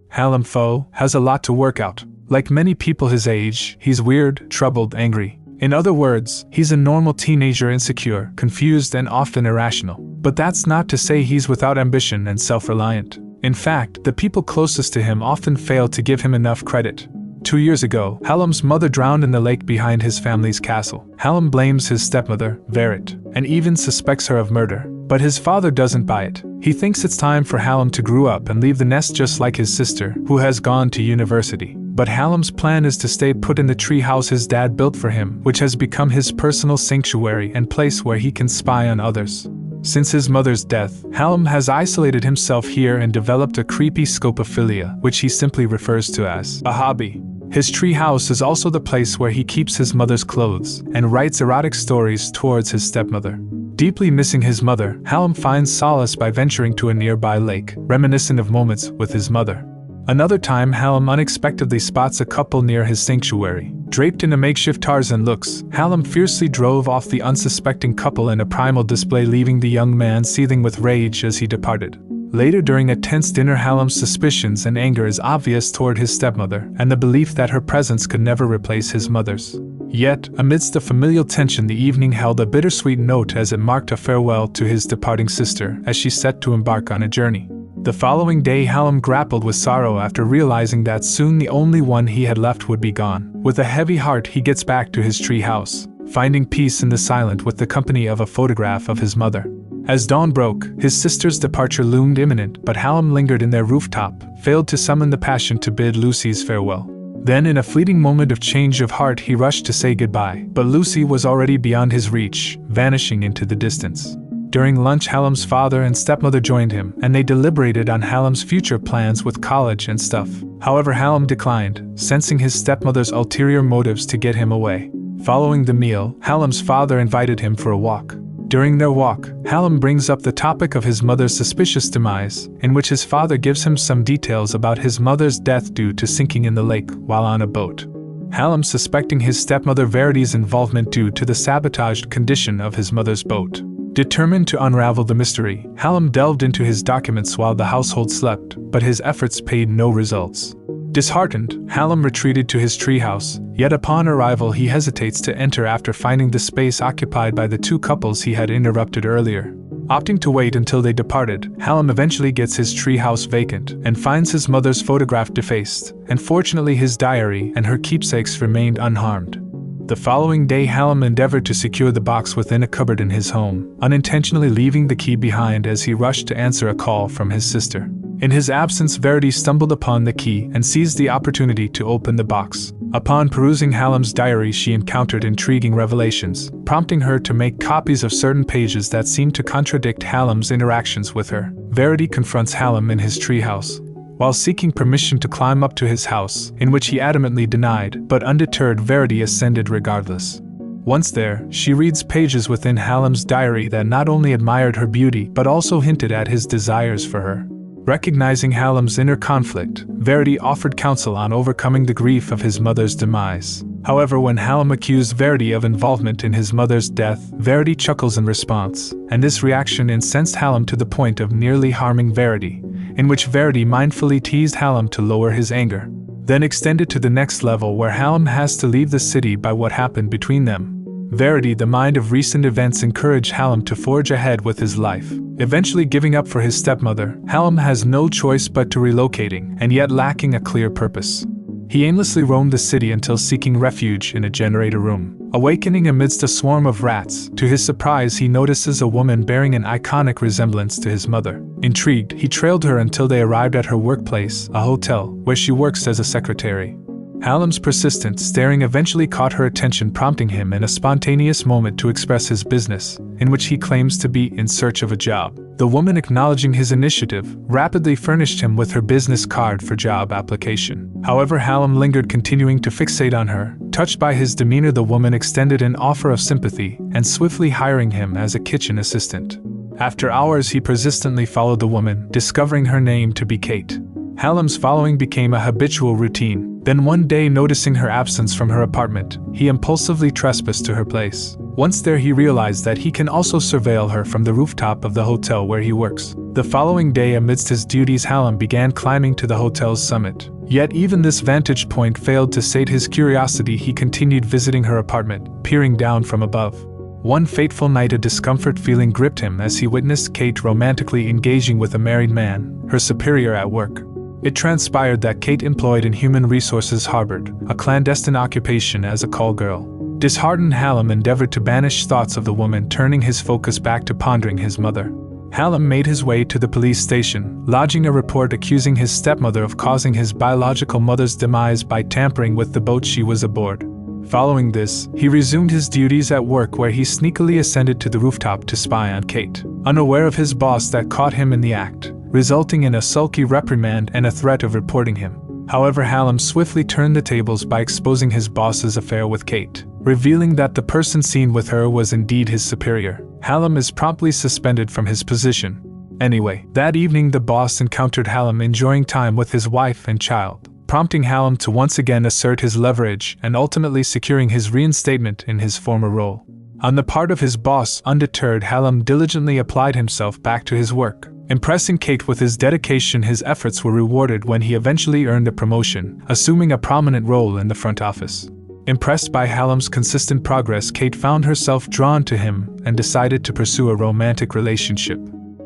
Hallam Foe has a lot to work out. Like many people his age, he's weird, troubled, angry. In other words, he's a normal teenager, insecure, confused, and often irrational. But that's not to say he's without ambition and self-reliant. In fact, the people closest to him often fail to give him enough credit. 2 years ago, Hallam's mother drowned in the lake behind his family's castle. Hallam blames his stepmother, Verit, and even suspects her of murder. But his father doesn't buy it. He thinks it's time for Hallam to grow up and leave the nest just like his sister, who has gone to university. But Hallam's plan is to stay put in the tree house his dad built for him, which has become his personal sanctuary and place where he can spy on others. Since his mother's death, Hallam has isolated himself here and developed a creepy scopophilia, which he simply refers to as a hobby. His tree house is also the place where he keeps his mother's clothes and writes erotic stories towards his stepmother. Deeply missing his mother, Hallam finds solace by venturing to a nearby lake, reminiscent of moments with his mother. Another time, Hallam unexpectedly spots a couple near his sanctuary. Draped in a makeshift Tarzan looks, Hallam fiercely drove off the unsuspecting couple in a primal display, leaving the young man seething with rage as he departed. Later, during a tense dinner, Hallam's suspicions and anger is obvious toward his stepmother, and the belief that her presence could never replace his mother's. Yet, amidst the familial tension, the evening held a bittersweet note as it marked a farewell to his departing sister as she set to embark on a journey. The following day, Hallam grappled with sorrow after realizing that soon the only one he had left would be gone. With a heavy heart, he gets back to his tree house, finding peace in the silence with the company of a photograph of his mother. As dawn broke, his sister's departure loomed imminent, but Hallam lingered in their rooftop, failed to summon the passion to bid Lucy's farewell. Then, in a fleeting moment of change of heart, he rushed to say goodbye, but Lucy was already beyond his reach, vanishing into the distance. During lunch, Hallam's father and stepmother joined him, and they deliberated on Hallam's future plans with college and stuff. However, Hallam declined, sensing his stepmother's ulterior motives to get him away. Following the meal, Hallam's father invited him for a walk. During their walk, Hallam brings up the topic of his mother's suspicious demise, in which his father gives him some details about his mother's death due to sinking in the lake while on a boat. Hallam, suspecting his stepmother Verity's involvement due to the sabotaged condition of his mother's boat. Determined to unravel the mystery, Hallam delved into his documents while the household slept, but his efforts paid no results. Disheartened, Hallam retreated to his treehouse, yet upon arrival he hesitates to enter after finding the space occupied by the two couples he had interrupted earlier. Opting to wait until they departed, Hallam eventually gets his treehouse vacant and finds his mother's photograph defaced, and fortunately his diary and her keepsakes remained unharmed. The following day, Hallam endeavored to secure the box within a cupboard in his home, unintentionally leaving the key behind as he rushed to answer a call from his sister. In his absence, Verity stumbled upon the key and seized the opportunity to open the box. Upon perusing Hallam's diary, she encountered intriguing revelations, prompting her to make copies of certain pages that seemed to contradict Hallam's interactions with her. Verity confronts Hallam in his treehouse, while seeking permission to climb up to his house, in which he adamantly denied, but undeterred, Verity ascended regardless. Once there, she reads pages within Hallam's diary that not only admired her beauty but also hinted at his desires for her. Recognizing Hallam's inner conflict, Verity offered counsel on overcoming the grief of his mother's demise. However, when Hallam accused Verity of involvement in his mother's death, Verity chuckles in response, and this reaction incensed Hallam to the point of nearly harming Verity, in which Verity mindfully teased Hallam to lower his anger, then extended to the next level where Hallam has to leave the city by what happened between them. Verity, the mind of recent events, encouraged Hallam to forge ahead with his life. Eventually giving up for his stepmother, Hallam has no choice but to relocating, and yet lacking a clear purpose. He aimlessly roamed the city until seeking refuge in a generator room. Awakening amidst a swarm of rats, to his surprise he notices a woman bearing an iconic resemblance to his mother. Intrigued, he trailed her until they arrived at her workplace, a hotel, where she works as a secretary. Hallam's persistent staring eventually caught her attention, prompting him in a spontaneous moment to express his business, in which he claims to be in search of a job. The woman, acknowledging his initiative, rapidly furnished him with her business card for job application. However, Hallam lingered, continuing to fixate on her. Touched by his demeanor, the woman extended an offer of sympathy and swiftly hiring him as a kitchen assistant. After hours, he persistently followed the woman, discovering her name to be Kate. Hallam's following became a habitual routine. Then one day, noticing her absence from her apartment, he impulsively trespassed to her place. Once there, he realized that he can also surveil her from the rooftop of the hotel where he works. The following day, amidst his duties, Hallam began climbing to the hotel's summit. Yet even this vantage point failed to sate his curiosity. He continued visiting her apartment, peering down from above. One fateful night, a discomfort feeling gripped him as he witnessed Kate romantically engaging with a married man, her superior at work. It transpired that Kate, employed in human resources, harbored a clandestine occupation as a call girl. Disheartened, Hallam endeavored to banish thoughts of the woman, turning his focus back to pondering his mother. Hallam made his way to the police station, lodging a report accusing his stepmother of causing his biological mother's demise by tampering with the boat she was aboard. Following this, he resumed his duties at work, where he sneakily ascended to the rooftop to spy on Kate, unaware of his boss that caught him in the act, resulting in a sulky reprimand and a threat of reporting him. However, Hallam swiftly turned the tables by exposing his boss's affair with Kate, revealing that the person seen with her was indeed his superior. Hallam is promptly suspended from his position. Anyway, that evening the boss encountered Hallam enjoying time with his wife and child, prompting Hallam to once again assert his leverage and ultimately securing his reinstatement in his former role. On the part of his boss, undeterred, Hallam diligently applied himself back to his work. Impressing Kate with his dedication, his efforts were rewarded when he eventually earned a promotion, assuming a prominent role in the front office. Impressed by Hallam's consistent progress, Kate found herself drawn to him and decided to pursue a romantic relationship.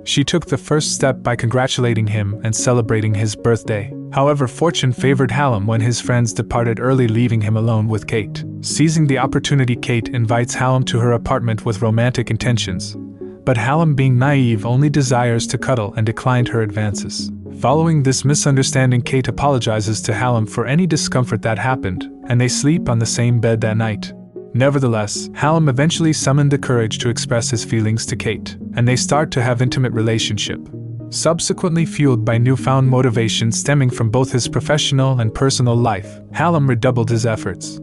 She took the first step by congratulating him and celebrating his birthday. However, fortune favored Hallam when his friends departed early, leaving him alone with Kate. Seizing the opportunity, Kate invites Hallam to her apartment with romantic intentions. But Hallam, being naive, only desires to cuddle and declined her advances. Following this misunderstanding, Kate apologizes to Hallam for any discomfort that happened, and they sleep on the same bed that night. Nevertheless, Hallam eventually summoned the courage to express his feelings to Kate, and they start to have intimate relationship. Subsequently, fueled by newfound motivation stemming from both his professional and personal life, Hallam redoubled his efforts.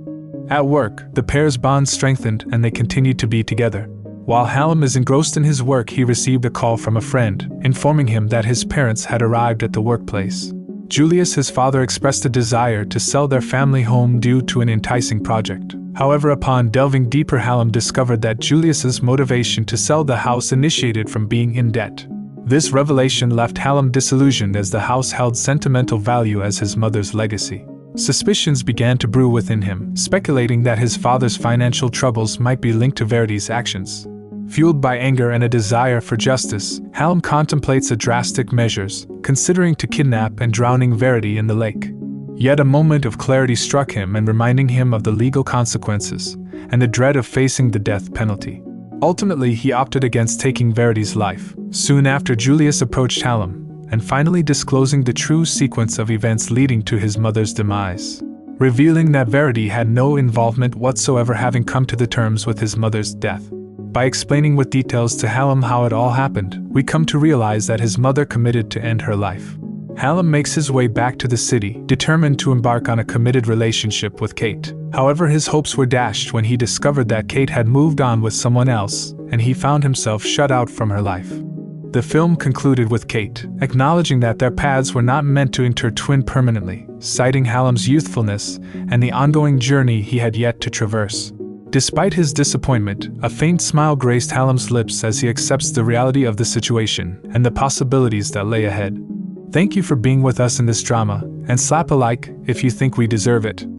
At work, the pair's bond strengthened and they continued to be together. While Hallam is engrossed in his work, he received a call from a friend, informing him that his parents had arrived at the workplace. Julius, his father, expressed a desire to sell their family home due to an enticing project. However, upon delving deeper, Hallam discovered that Julius's motivation to sell the house initiated from being in debt. This revelation left Hallam disillusioned, as the house held sentimental value as his mother's legacy. Suspicions began to brew within him, speculating that his father's financial troubles might be linked to Verity's actions. Fueled by anger and a desire for justice, Hallam contemplates drastic measures, considering to kidnap and drowning Verity in the lake. Yet a moment of clarity struck him and reminding him of the legal consequences and the dread of facing the death penalty. Ultimately, he opted against taking Verity's life. Soon after, Julius approached Hallam, and finally disclosing the true sequence of events leading to his mother's demise, revealing that Verity had no involvement whatsoever, having come to the terms with his mother's death. By explaining with details to Hallam how it all happened, we come to realize that his mother committed to end her life. Hallam makes his way back to the city, determined to embark on a committed relationship with Kate. However, his hopes were dashed when he discovered that Kate had moved on with someone else, and he found himself shut out from her life. The film concluded with Kate acknowledging that their paths were not meant to intertwine permanently, citing Hallam's youthfulness and the ongoing journey he had yet to traverse. Despite his disappointment, a faint smile graced Hallam's lips as he accepts the reality of the situation and the possibilities that lay ahead. Thank you for being with us in this drama, and slap a like if you think we deserve it.